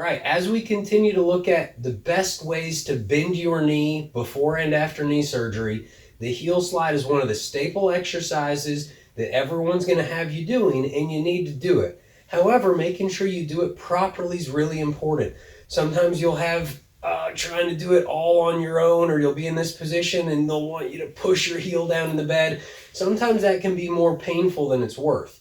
All right, as we continue to look at the best ways to bend your knee before and after knee surgery, the heel slide is one of the staple exercises that everyone's going to have you doing, and you need to do it. However, making sure you do it properly is really important. Sometimes you'll have trying to do it all on your own, or you'll be in this position and they'll want you to push your heel down in the bed. Sometimes that can be more painful than it's worth.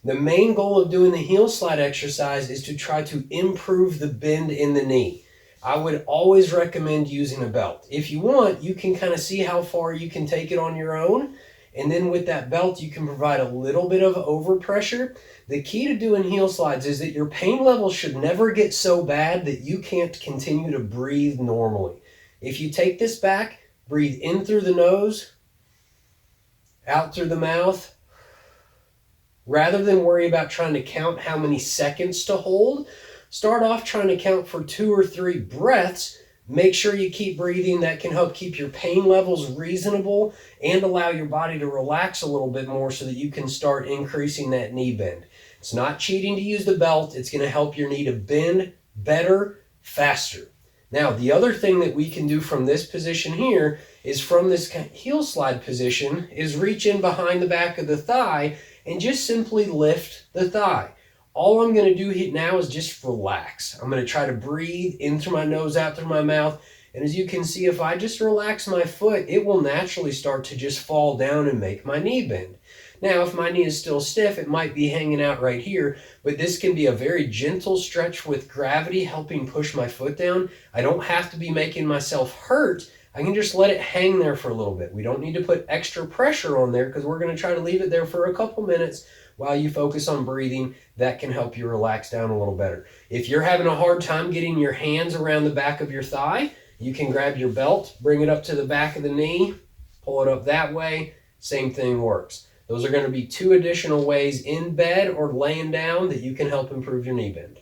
The main goal of doing the heel slide exercise is to try to improve the bend in the knee. I would always recommend using a belt. If you want, you can kind of see how far you can take it on your own. And then with that belt, you can provide a little bit of overpressure. The key to doing heel slides is that your pain level should never get so bad that you can't continue to breathe normally. If you take this back, breathe in through the nose, out through the mouth. Rather than worry about trying to count how many seconds to hold, start off trying to count for 2 or 3 breaths. Make sure you keep breathing. That can help keep your pain levels reasonable and allow your body to relax a little bit more so that you can start increasing that knee bend. It's not cheating to use the belt. It's going to help your knee to bend better, faster. Now, the other thing that we can do from this position here is from this heel slide position is reach in behind the back of the thigh and just simply lift the thigh. All I'm going to do now is just relax. I'm going to try to breathe in through my nose, out through my mouth. And as you can see, if I just relax my foot, it will naturally start to just fall down and make my knee bend. Now, if my knee is still stiff, it might be hanging out right here, but this can be a very gentle stretch with gravity helping push my foot down. I don't have to be making myself hurt. I can just let it hang there for a little bit. We don't need to put extra pressure on there because we're going to try to leave it there for a couple minutes while you focus on breathing. That can help you relax down a little better. If you're having a hard time getting your hands around the back of your thigh, you can grab your belt, bring it up to the back of the knee, pull it up that way. Same thing works. Those are going to be 2 additional ways in bed or laying down that you can help improve your knee bend.